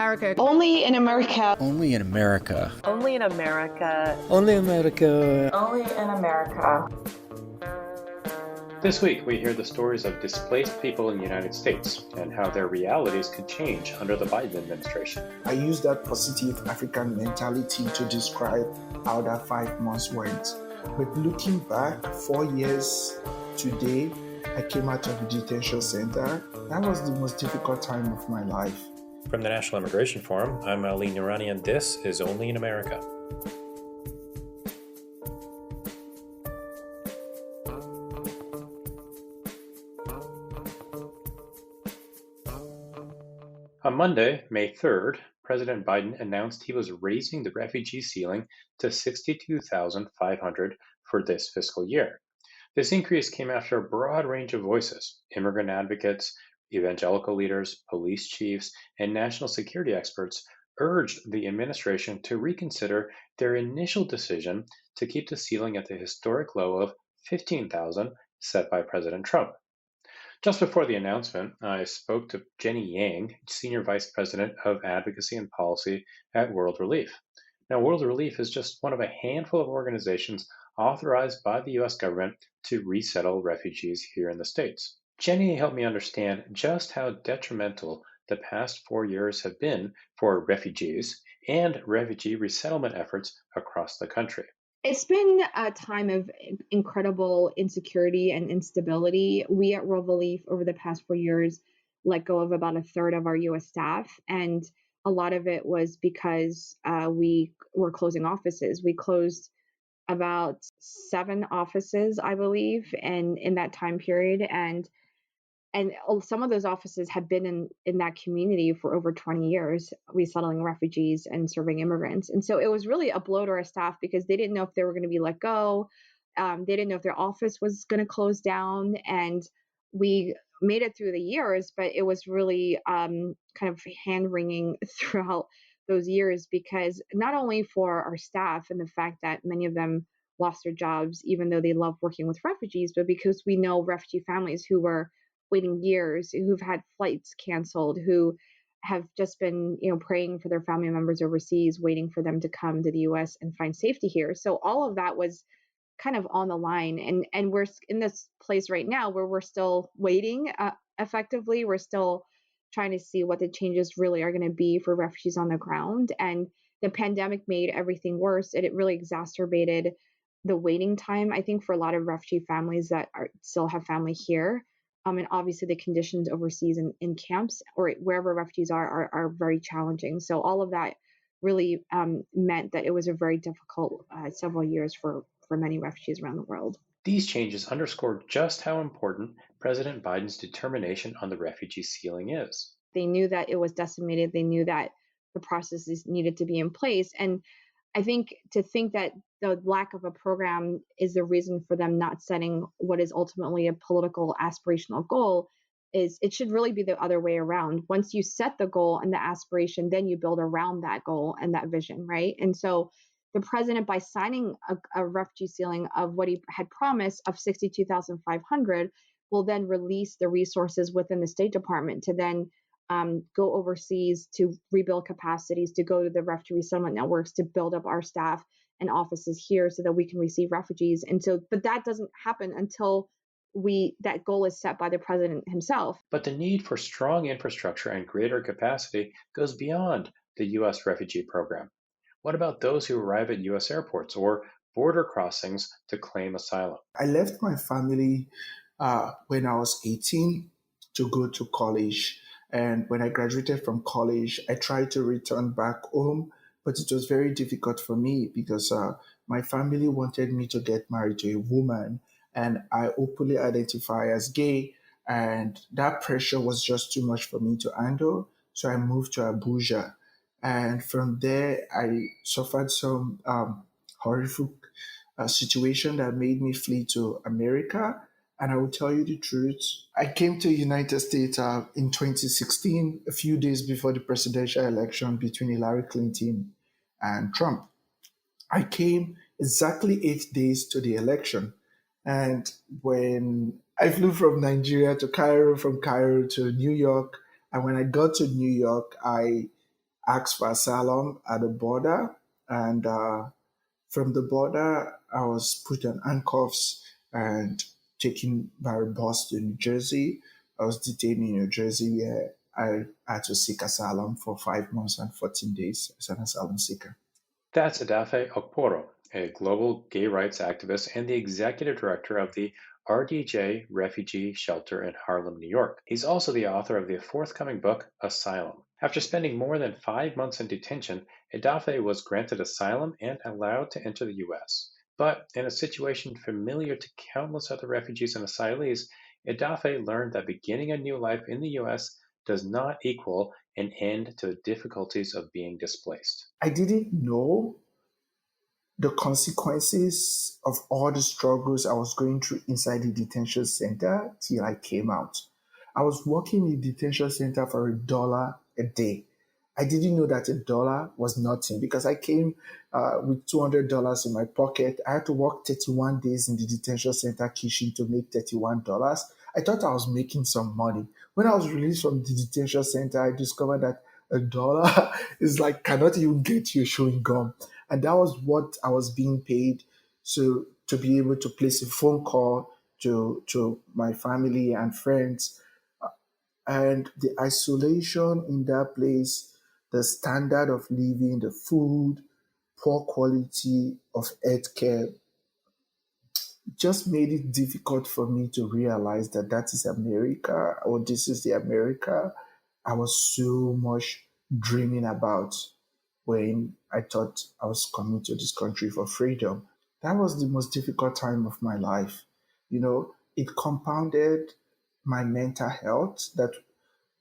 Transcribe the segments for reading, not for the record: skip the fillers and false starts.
America. Only in America. Only in America. Only in America. Only America. Only in America. This week, we hear the stories of displaced people in the United States and how their realities could change under the Biden administration. I use that positive African mentality to describe how that 5 months went. But looking back, 4 years today, I came out of the detention center. That was the most difficult time of my life. From the National Immigration Forum, I'm Ali Noorani, and this is Only in America. On Monday, May 3rd, President Biden announced he was raising the refugee ceiling to 62,500 for this fiscal year. This increase came after a broad range of voices: immigrant advocates, evangelical leaders, police chiefs, and national security experts urged the administration to reconsider their initial decision to keep the ceiling at the historic low of 15,000 set by President Trump. Just before the announcement, I spoke to Jenny Yang, Senior Vice President of Advocacy and Policy at World Relief. Now, World Relief is just one of a handful of organizations authorized by the U.S. government to resettle refugees here in the States. Jenny helped me understand just how detrimental the past 4 years have been for refugees and refugee resettlement efforts across the country. It's been a time of incredible insecurity and instability. We at World Relief over the past 4 years let go of about a third of our U.S. staff, and a lot of it was because we were closing offices. We closed about 7 offices, I believe, and in that time period, and some of those offices had been in that community for over 20 years, resettling refugees and serving immigrants. And so it was really a blow to our staff because they didn't know if they were going to be let go. They didn't know if their office was going to close down. And we made it through the years, but it was really kind of hand-wringing throughout those years, because not only for our staff and the fact that many of them lost their jobs, even though they love working with refugees, but because we know refugee families who were waiting years, who've had flights canceled, who have just been, praying for their family members overseas, waiting for them to come to the U.S. and find safety here. So all of that was kind of on the line. And we're in this place right now where we're still waiting effectively. We're still trying to see what the changes really are going to be for refugees on the ground. And the pandemic made everything worse. It really exacerbated the waiting time, I think, for a lot of refugee families that still have family here. And obviously the conditions overseas in camps or wherever refugees are very challenging. So all of that really meant that it was a very difficult several years for many refugees around the world. These changes underscore just how important President Biden's determination on the refugee ceiling is. They knew that it was decimated. They knew that the processes needed to be in place. And I think to think that the lack of a program is the reason for them not setting what is ultimately a political aspirational goal it should really be the other way around. Once you set the goal and the aspiration, then you build around that goal and that vision, right? And so the president, by signing a refugee ceiling of what he had promised of 62,500, will then release the resources within the State Department to then go overseas to rebuild capacities, to go to the refugee resettlement networks, to build up our staff and offices here so that we can receive refugees. And so, but that doesn't happen until that goal is set by the president himself. But the need for strong infrastructure and greater capacity goes beyond the U.S. refugee program. What about those who arrive at U.S. airports or border crossings to claim asylum? I left my family when I was 18 to go to college. And when I graduated from college, I tried to return back home, but it was very difficult for me because my family wanted me to get married to a woman, and I openly identify as gay, and that pressure was just too much for me to handle. So I moved to Abuja, and from there I suffered some horrific situation that made me flee to America. And I will tell you the truth. I came to the United States in 2016, a few days before the presidential election between Hillary Clinton and Trump. I came exactly 8 days to the election. And when I flew from Nigeria to Cairo, from Cairo to New York, and when I got to New York, I asked for asylum at the border, and from the border, I was put on handcuffs and taken by a bus to New Jersey. I was detained in New Jersey where I had to seek asylum for 5 months and 14 days as an asylum seeker. That's Edafe Okporo, a global gay rights activist and the executive director of the RDJ Refugee Shelter in Harlem, New York. He's also the author of the forthcoming book, Asylum. After spending more than 5 months in detention, Edafe was granted asylum and allowed to enter the U.S. But in a situation familiar to countless other refugees and asylees, Edafe learned that beginning a new life in the U.S. does not equal an end to the difficulties of being displaced. I didn't know the consequences of all the struggles I was going through inside the detention center till I came out. I was working in the detention center for $1 a day. I didn't know that $1 was nothing because I came with $200 in my pocket. I had to work 31 days in the detention center kitchen to make $31. I thought I was making some money. When I was released from the detention center, I discovered that $1 is like cannot even get you chewing gum. And that was what I was being paid. So to be able to place a phone call to my family and friends, and the isolation in that place, the standard of living, the food, poor quality of healthcare just made it difficult for me to realize that that is America or this is the America I was so much dreaming about when I thought I was coming to this country for freedom. That was the most difficult time of my life. It compounded my mental health that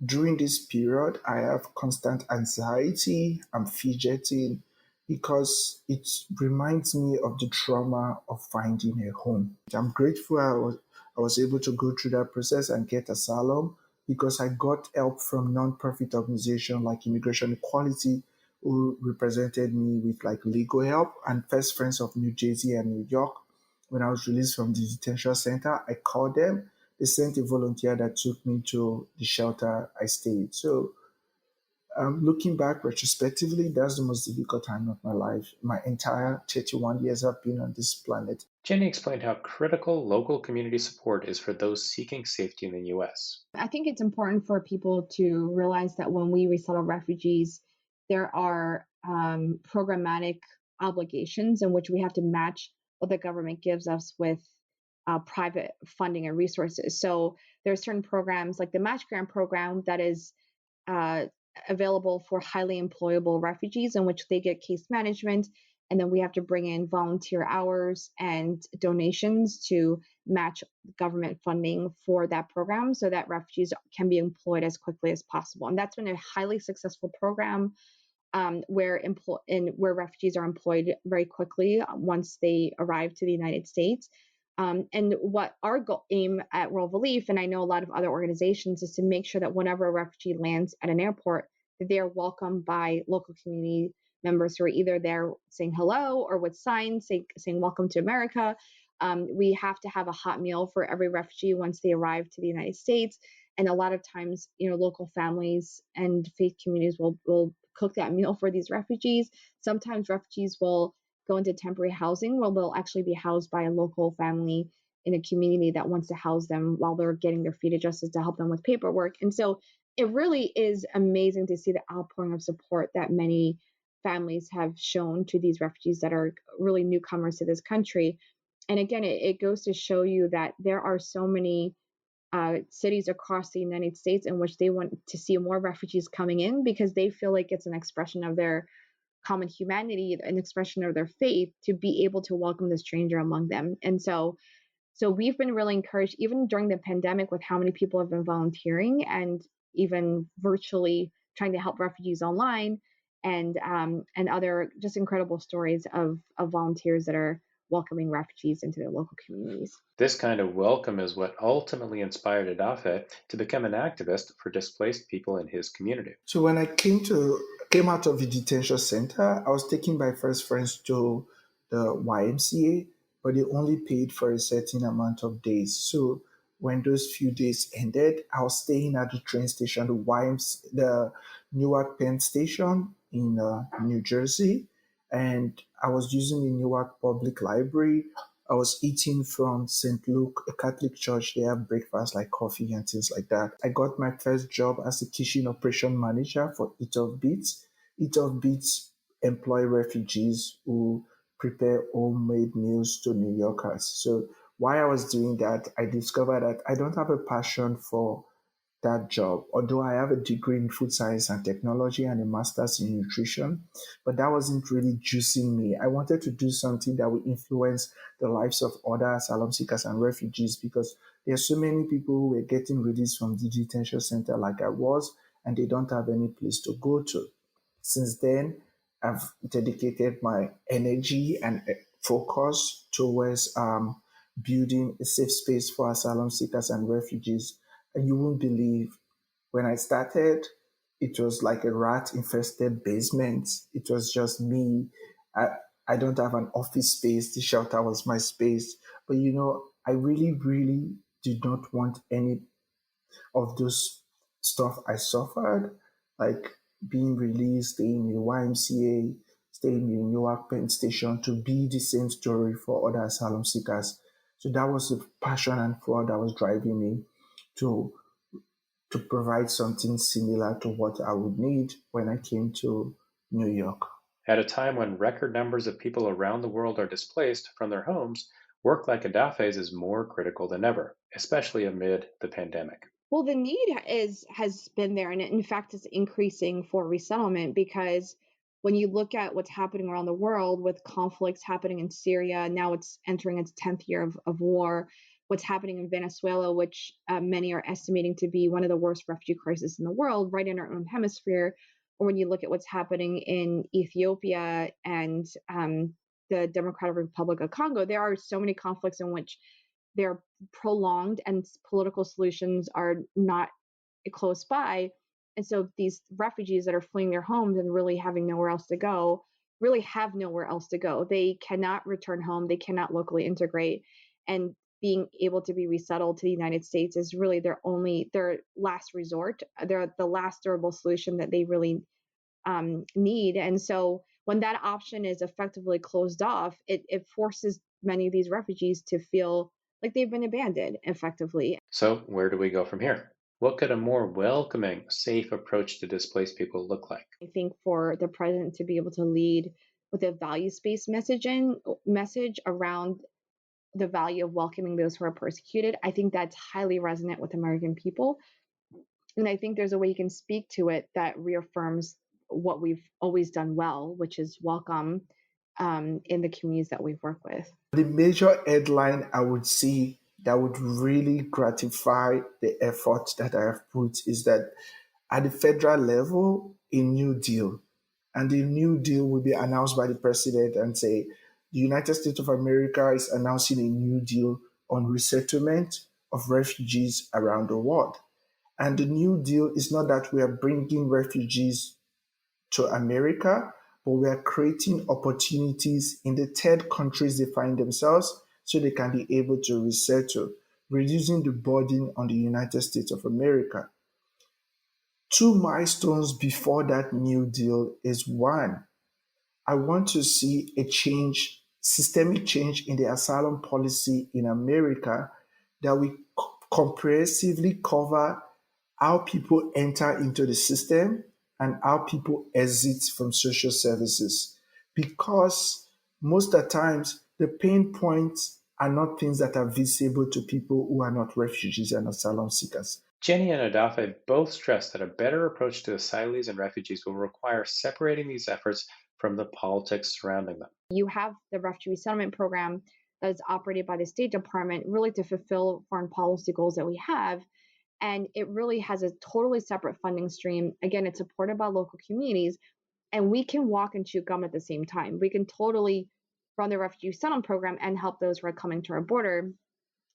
during this period, I have constant anxiety. I'm fidgeting because it reminds me of the trauma of finding a home. I'm grateful I was able to go through that process and get asylum because I got help from non-profit organizations like Immigration Equality, who represented me with like legal help, and First Friends of New Jersey and New York. When I was released from the detention center, I called them. They sent a volunteer that took me to the shelter I stayed. So, looking back retrospectively, that's the most difficult time of my life. My entire 31 years I've been on this planet. Jenny explained how critical local community support is for those seeking safety in the U.S. I think it's important for people to realize that when we resettle refugees, there are programmatic obligations in which we have to match what the government gives us with private funding and resources. So there are certain programs like the Match Grant program that is uh, available for highly employable refugees in which they get case management. And then we have to bring in volunteer hours and donations to match government funding for that program so that refugees can be employed as quickly as possible. And that's been a highly successful program where refugees are employed very quickly once they arrive to the United States. And what our aim at World Relief, and I know a lot of other organizations, is to make sure that whenever a refugee lands at an airport, that they are welcomed by local community members who are either there saying hello or with signs saying welcome to America. We have to have a hot meal for every refugee once they arrive to the United States. And a lot of times, local families and faith communities will cook that meal for these refugees. Sometimes refugees will go into temporary housing where they'll actually be housed by a local family in a community that wants to house them while they're getting their feet adjusted to help them with paperwork. And so it really is amazing to see the outpouring of support that many families have shown to these refugees that are really newcomers to this country. And again, it goes to show you that there are so many cities across the United States in which they want to see more refugees coming in because they feel like it's an expression of their common humanity, an expression of their faith to be able to welcome the stranger among them. And so we've been really encouraged, even during the pandemic, with how many people have been volunteering and even virtually trying to help refugees online, and other just incredible stories of volunteers that are welcoming refugees into their local communities. This kind of welcome is what ultimately inspired Edafe to become an activist for displaced people in his community. So when I came out of the detention center, I was taken by First Friends to the YMCA, but they only paid for a certain amount of days. So when those few days ended, I was staying at the train station, the Newark Penn Station, in New Jersey, and I was using the Newark Public Library. I was eating from St. Luke, a Catholic church. They have breakfast like coffee and things like that. I got my first job as a kitchen operation manager for Eat of Beats. Eat of Beats employ refugees who prepare homemade meals to New Yorkers. So while I was doing that, I discovered that I don't have a passion for that job. Although I have a degree in food science and technology and a master's in nutrition, but that wasn't really juicing me. I wanted to do something that would influence the lives of other asylum seekers and refugees because there are so many people who were getting released from the detention center like I was, and they don't have any place to go to. Since then, I've dedicated my energy and focus towards building a safe space for asylum seekers and refugees. And you won't believe when I started, it was like a rat infested basement. It was just me. I, I don't have an office space. The shelter was my space. But I really, really did not want any of those stuff I suffered, like being released, staying in the YMCA, staying in Newark Penn Station to be the same story for other asylum seekers. So that was the passion and flow that was driving me to to provide something similar to what I would need when I came to New York. At a time when record numbers of people around the world are displaced from their homes, work like Edafe's is more critical than ever, especially amid the pandemic. Well, the need has been there, and in fact, it's increasing for resettlement because when you look at what's happening around the world with conflicts happening in Syria, now it's entering its 10th year of war. What's happening in Venezuela, which many are estimating to be one of the worst refugee crises in the world, right in our own hemisphere. Or when you look at what's happening in Ethiopia and the Democratic Republic of Congo, there are so many conflicts in which they're prolonged and political solutions are not close by. And so these refugees that are fleeing their homes and really having nowhere else to go really have nowhere else to go. They cannot return home, they cannot locally integrate. And being able to be resettled to the United States is really their last resort. They're the last durable solution that they really need. And so when that option is effectively closed off, it forces many of these refugees to feel like they've been abandoned effectively. So, where do we go from here? What could a more welcoming, safe approach to displaced people look like? I think for the president to be able to lead with a values-based message around the value of welcoming those who are persecuted, I think that's highly resonant with American people. And I think there's a way you can speak to it that reaffirms what we've always done well, which is welcome in the communities that we've worked with. The major headline I would see that would really gratify the effort that I have put is that at the federal level, a new deal. And the new deal will be announced by the president and say, the United States of America is announcing a new deal on resettlement of refugees around the world. And the new deal is not that we are bringing refugees to America, but we are creating opportunities in the third countries they find themselves so they can be able to resettle, reducing the burden on the United States of America. Two milestones before that new deal is one, I want to see a change, systemic change in the asylum policy in America that will comprehensively cover how people enter into the system and how people exit from social services. Because most of the times, the pain points are not things that are visible to people who are not refugees and asylum seekers. Jenny and Edafe both stressed that a better approach to asylees and refugees will require separating these efforts from the politics surrounding them. You have the refugee resettlement program that is operated by the State Department really to fulfill foreign policy goals that we have. And it really has a totally separate funding stream. Again, it's supported by local communities, and we can walk and chew gum at the same time. We can totally run the refugee settlement program and help those who are coming to our border.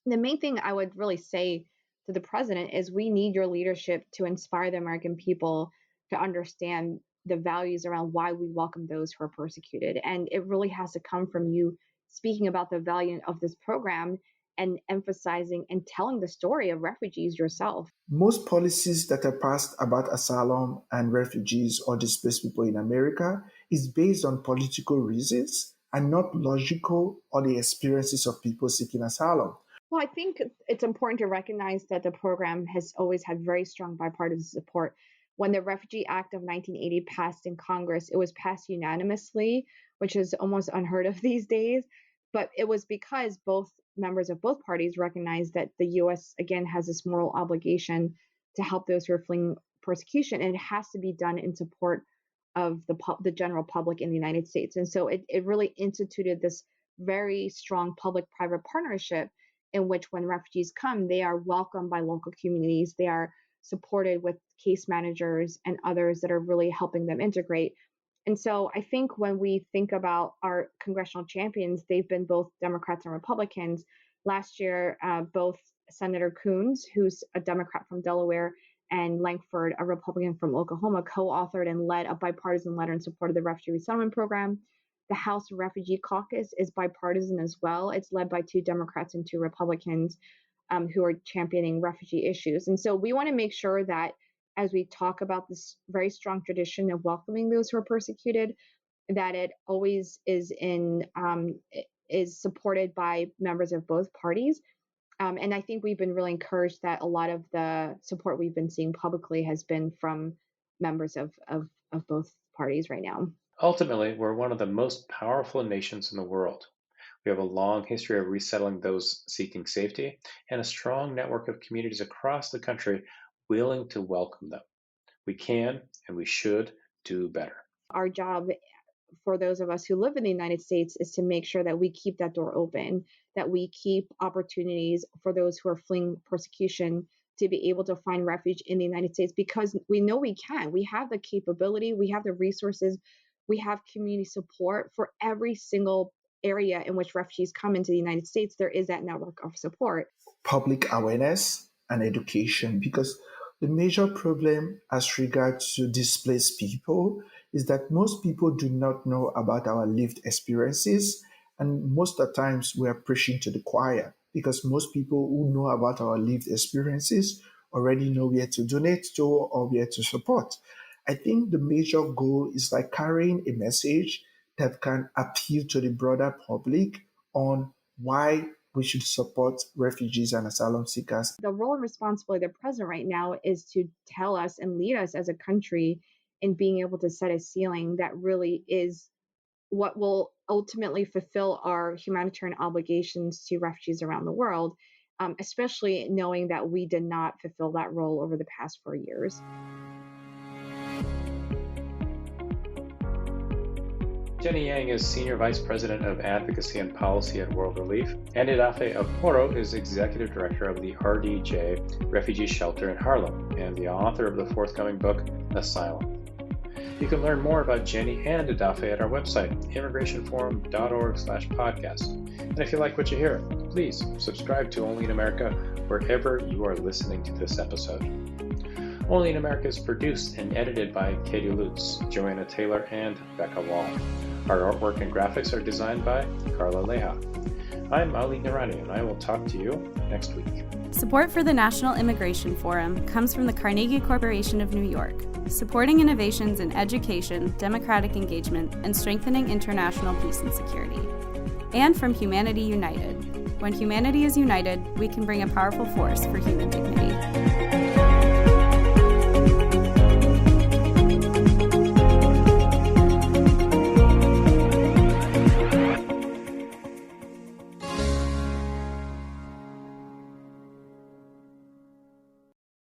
The main thing I would really say to the president is we need your leadership to inspire the American people to understand the values around why we welcome those who are persecuted. And it really has to come from you speaking about the value of this program and emphasizing and telling the story of refugees yourself. Most policies that are passed about asylum and refugees or displaced people in America is based on political reasons and not logical or the experiences of people seeking asylum. Well, I think it's important to recognize that the program has always had very strong bipartisan support. When the Refugee Act of 1980 passed in Congress, it was passed unanimously, which is almost unheard of these days. But it was because both members of both parties recognized that the U.S., again, has this moral obligation to help those who are fleeing persecution, and it has to be done in support of the general public in the United States. And so it really instituted this very strong public-private partnership in which when refugees come, they are welcomed by local communities. They are supported with case managers and others that are really helping them integrate. And so I think when we think about our congressional champions, they've been both Democrats and Republicans. Last year, both Senator Coons, who's a Democrat from Delaware, and Langford, a Republican from Oklahoma, co-authored and led a bipartisan letter in support of the Refugee Resettlement Program. The House Refugee Caucus is bipartisan as well. It's led by 2 Democrats and 2 Republicans who are championing refugee issues. And so we want to make sure that as we talk about this very strong tradition of welcoming those who are persecuted, that it always is supported by members of both parties. And I think we've been really encouraged that a lot of the support we've been seeing publicly has been from members of both parties right now. Ultimately, we're one of the most powerful nations in the world. We have a long history of resettling those seeking safety and a strong network of communities across the country willing to welcome them. We can and we should do better. Our job for those of us who live in the United States is to make sure that we keep that door open, that we keep opportunities for those who are fleeing persecution to be able to find refuge in the United States, because we know we can. We have the capability, we have the resources, we have community support for every single area in which refugees come into the United States. There is that network of support. Public awareness and education, because the major problem as regards to displaced people is that most people do not know about our lived experiences, and most of the times we are preaching to the choir, because most people who know about our lived experiences already know where to donate to or where to support. I think the major goal is like carrying a message that can appeal to the broader public on why we should support refugees and asylum seekers. The role and responsibility of the president right now is to tell us and lead us as a country in being able to set a ceiling that really is what will ultimately fulfill our humanitarian obligations to refugees around the world, especially knowing that we did not fulfill that role over the past 4 years. Jenny Yang is Senior Vice President of Advocacy and Policy at World Relief, and Edafe Okporo is Executive Director of the RDJ Refugee Shelter in Harlem and the author of the forthcoming book, Asylum. You can learn more about Jenny and Edafe at our website, immigrationforum.org/podcast. And if you like what you hear, please subscribe to Only in America wherever you are listening to this episode. Only in America is produced and edited by Katie Lutz, Joanna Taylor, and Becca Wall. Our artwork and graphics are designed by Carla Leha. I'm Ali Narani, and I will talk to you next week. Support for the National Immigration Forum comes from the Carnegie Corporation of New York, supporting innovations in education, democratic engagement, and strengthening international peace and security. And from Humanity United. When humanity is united, we can bring a powerful force for human dignity.